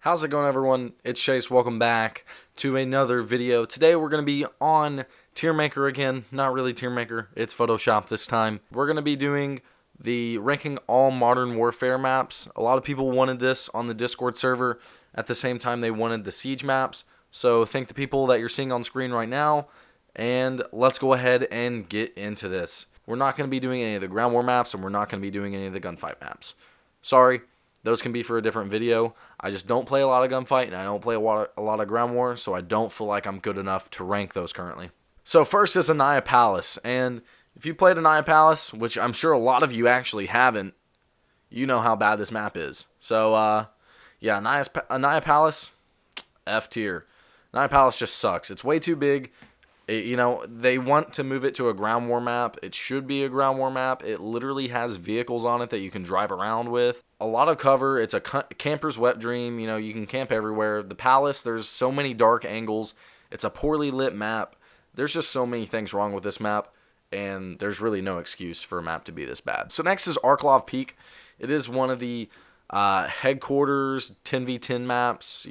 How's it going, everyone? It's Chase. Welcome back to another video. Today we're going to be on Tier Maker again. Not really Tier Maker, it's Photoshop this time. We're going to be doing the ranking all Modern Warfare maps. A lot of people wanted this on the Discord server. At the same time, they wanted the Siege maps. So thank the people that you're seeing on screen right now. And let's go ahead and get into this. We're not going to be doing any of the ground war maps, and we're not going to be doing any of the gunfight maps. Sorry. Those can be for a different video. I just don't play a lot of gunfight, and I don't play a lot of ground war, so I don't feel like I'm good enough to rank those currently. So first is Anaya Palace, and if you played Anaya Palace, which I'm sure a lot of you actually haven't, you know how bad this map is. So, yeah, Anaya Palace, F tier. Anaya Palace just sucks. It's way too big. They want to move it to a ground war map. It should be a ground war map. It literally has vehicles on it that you can drive around with. A lot of cover. It's a camper's wet dream. You can camp everywhere. The Palace, there's so many dark angles. It's a poorly lit map. There's just so many things wrong with this map, and there's really no excuse for a map to be this bad. So next is Arklov Peak. It is one of the headquarters 10v10 maps,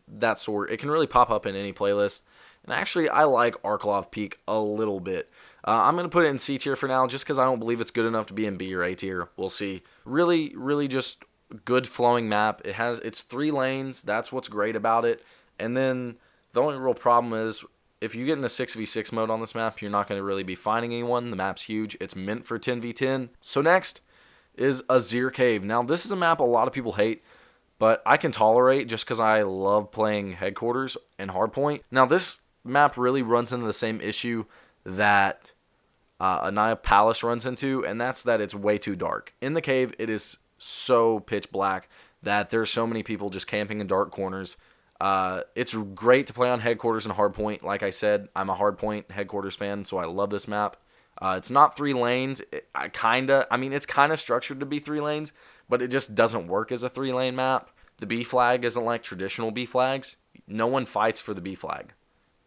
that sort. It can really pop up in any playlist. And actually, I like Arklov Peak a little bit. I'm going to put it in C tier for now just because I don't believe it's good enough to be in B or A tier. We'll see. Really, really just good flowing map. It's 3 lanes. That's what's great about it. And then the only real problem is if you get in a 6v6 mode on this map, you're not going to really be finding anyone. The map's huge. It's meant for 10v10. So next is Azir Cave. Now, this is a map a lot of people hate, but I can tolerate just because I love playing headquarters and hardpoint. Now, this map really runs into the same issue that Anaya Palace runs into, and that's that it's way too dark. In the cave, it is so pitch black that there's so many people just camping in dark corners. It's great to play on headquarters and hardpoint. Like I said, I'm a hardpoint headquarters fan, so I love this map. It's not 3 lanes. It's kind of structured to be 3 lanes, but it just doesn't work as a 3-lane map. The B flag isn't like traditional B flags. No one fights for the B flag.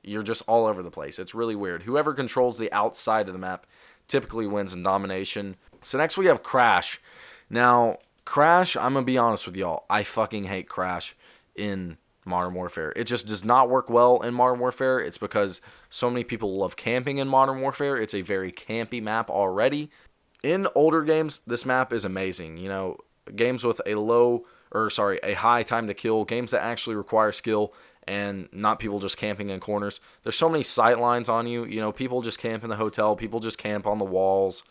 You're just all over the place. It's really weird. Whoever controls the outside of the map typically wins in domination. So next we have Crash. Now, Crash, I'm going to be honest with y'all. I fucking hate Crash in Modern Warfare. It just does not work well in Modern Warfare. It's because so many people love camping in Modern Warfare. It's a very campy map already. In older games, this map is amazing. Games with a high time to kill, games that actually require skill, and not people just camping in corners. There's so many sight lines on you. People just camp in the hotel. People just camp on the walls.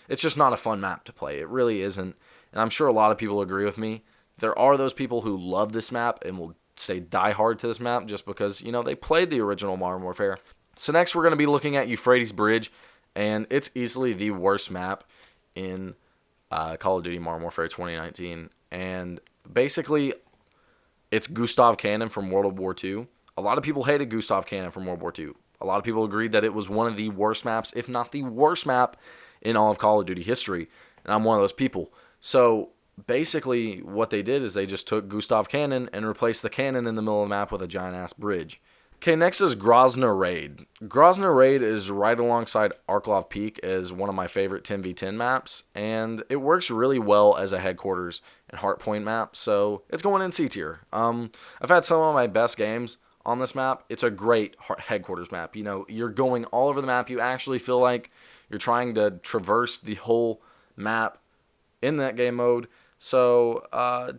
It's just not a fun map to play. It really isn't. And I'm sure a lot of people agree with me. There are those people who love this map and will stay diehard to this map just because, they played the original Modern Warfare. So next we're going to be looking at Euphrates Bridge, and it's easily the worst map in Call of Duty Modern Warfare 2019. And basically, it's Gustav Cannon from World War II. A lot of people hated Gustav Cannon from World War II. A lot of people agreed that it was one of the worst maps, if not the worst map, in all of Call of Duty history. And I'm one of those people. So basically, what they did is they just took Gustav Cannon and replaced the cannon in the middle of the map with a giant-ass bridge. Okay, next is Grozny Raid. Grozny Raid is right alongside Arklov Peak as one of my favorite 10v10 maps, and it works really well as a headquarters and hardpoint map, so it's going in C tier. I've had some of my best games on this map. It's a great headquarters map. You're going all over the map. You actually feel like you're trying to traverse the whole map in that game mode. So,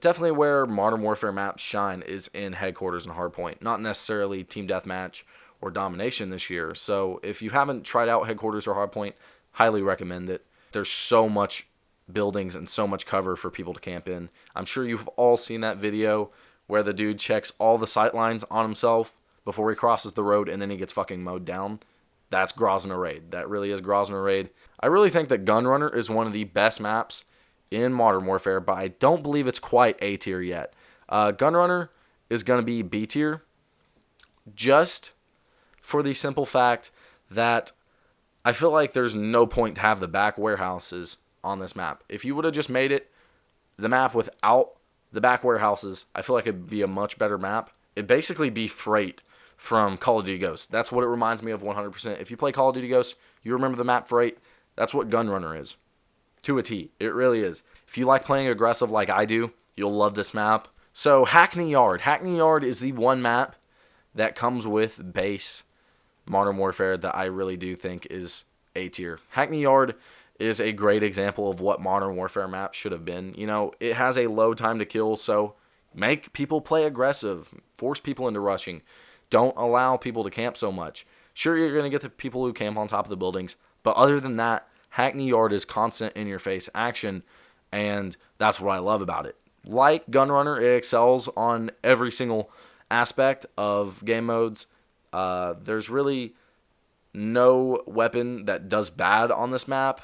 definitely where Modern Warfare maps shine is in headquarters and hardpoint, not necessarily team deathmatch or domination this year. So, if you haven't tried out headquarters or hardpoint, highly recommend it. There's so much buildings and so much cover for people to camp in. I'm sure you've all seen that video where the dude checks all the sight lines on himself before he crosses the road and then he gets fucking mowed down. That's Grozny Raid. That really is Grozny Raid. I really think that Gunrunner is one of the best maps in Modern Warfare, but I don't believe it's quite A tier yet. Gunrunner is going to be B tier just for the simple fact that I feel like there's no point to have the back warehouses on this map. If you would have just made it the map without the back warehouses, I feel like it'd be a much better map. It'd basically be Freight from Call of Duty Ghosts. That's what it reminds me of 100%. If you play Call of Duty Ghosts, you remember the map Freight. That's what Gunrunner is. To a T. It really is. If you like playing aggressive like I do, you'll love this map. So Hackney Yard. Hackney Yard is the one map that comes with base Modern Warfare that I really do think is A tier. Hackney Yard is a great example of what Modern Warfare map should have been. You know, it has a low time to kill, so make people play aggressive. Force people into rushing. Don't allow people to camp so much. Sure, you're going to get the people who camp on top of the buildings, but other than that, Hackney Yard is constant in-your-face action, and that's what I love about it. Like Gunrunner, it excels on every single aspect of game modes. There's really no weapon that does bad on this map.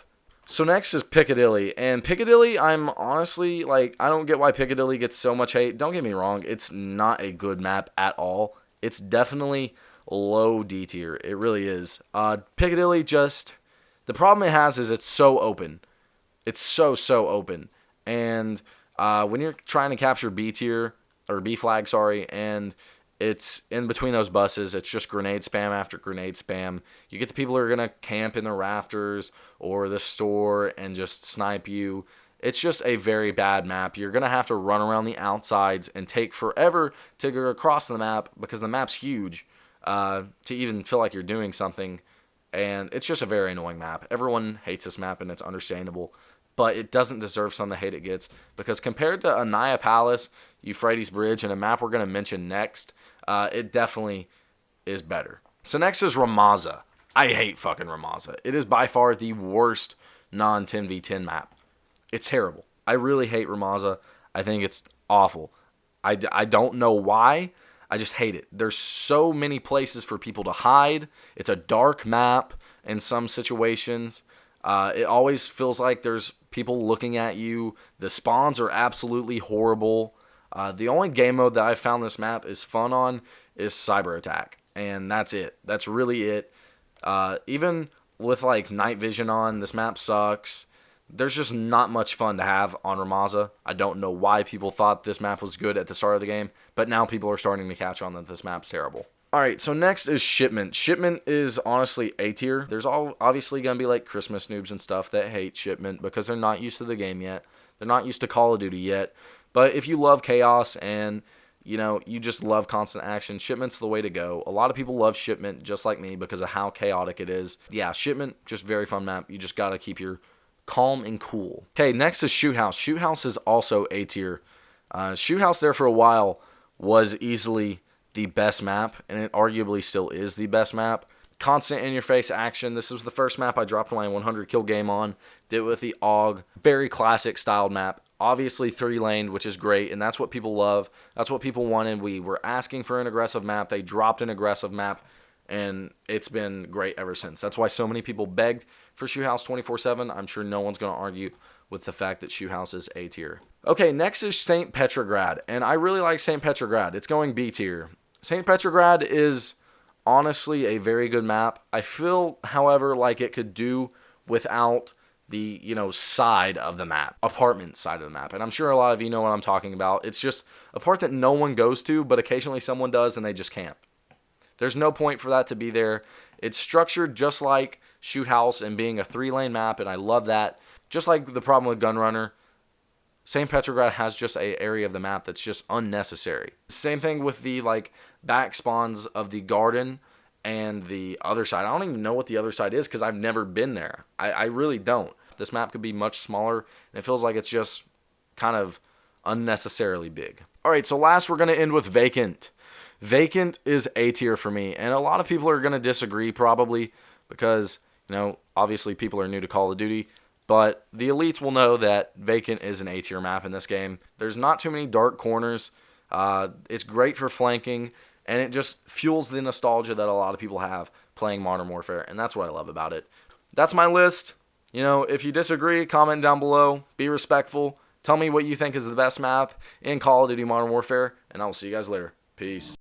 So next is Piccadilly, and Piccadilly, I'm honestly, like, I don't get why Piccadilly gets so much hate. Don't get me wrong, it's not a good map at all. It's definitely low D tier. It really is. Piccadilly just, the problem it has is it's so open. It's so open. And when you're trying to capture B tier, or B flag, sorry, and it's in between those buses, it's just grenade spam after grenade spam. You get the people who are going to camp in the rafters or the store and just snipe you. It's just a very bad map. You're going to have to run around the outsides and take forever to go across the map because the map's huge to even feel like you're doing something. And it's just a very annoying map. Everyone hates this map, and it's understandable. But it doesn't deserve some of the hate it gets because compared to Anaya Palace, Euphrates Bridge, and a map we're going to mention next, it definitely is better. So next is Ramaza. I hate fucking Ramaza. It is by far the worst non-10v10 map. It's terrible. I really hate Ramaza. I think it's awful. I don't know why. I just hate it. There's so many places for people to hide. It's a dark map in some situations. It always feels like there's people looking at you. The spawns are absolutely horrible. The only game mode that I found this map is fun on is Cyber Attack, and that's it. That's really it. Even with like night vision on, this map sucks. There's just not much fun to have on Ramaza. I don't know why people thought this map was good at the start of the game, but now people are starting to catch on that this map's terrible. Alright, so next is Shipment. Shipment is honestly A tier. There's obviously going to be like Christmas noobs and stuff that hate Shipment because they're not used to the game yet. They're not used to Call of Duty yet. But if you love chaos and, you know, you just love constant action, Shipment's the way to go. A lot of people love Shipment just like me because of how chaotic it is. Yeah, Shipment, just very fun map. You just got to keep your calm and cool. Okay, next is Shoot House. Shoot House is also A tier. Shoot House there for a while was easily the best map, and it arguably still is the best map. Constant in-your-face action. This was the first map I dropped my 100 kill game on. Did it with the AUG. Very classic styled map. Obviously 3-laned, which is great, and that's what people love. That's what people wanted. We were asking for an aggressive map. They dropped an aggressive map, and it's been great ever since. That's why so many people begged for Shoot House 24/7. I'm sure no one's going to argue with the fact that Shoot House is A tier. Okay, next is St. Petrograd, and I really like St. Petrograd. It's going B tier. St. Petrograd is honestly a very good map. I feel, however, like it could do without the, side of the map, apartment side of the map. And I'm sure a lot of you know what I'm talking about. It's just a part that no one goes to, but occasionally someone does and they just camp. There's no point for that to be there. It's structured just like Shoot House and being a 3-lane map, and I love that. Just like the problem with Gunrunner, St. Petrograd has just an area of the map that's just unnecessary. Same thing with the back spawns of the garden and the other side. I don't even know what the other side is because I've never been there. I really don't. This map could be much smaller, and it feels like it's just kind of unnecessarily big. Alright, so last we're going to end with Vacant. Vacant is A tier for me, and a lot of people are going to disagree probably because, obviously people are new to Call of Duty. But the elites will know that Vacant is an A tier map in this game. There's not too many dark corners. It's great for flanking, and it just fuels the nostalgia that a lot of people have playing Modern Warfare, and that's what I love about it. That's my list. If you disagree, comment down below. Be respectful. Tell me what you think is the best map in Call of Duty Modern Warfare, and I will see you guys later. Peace.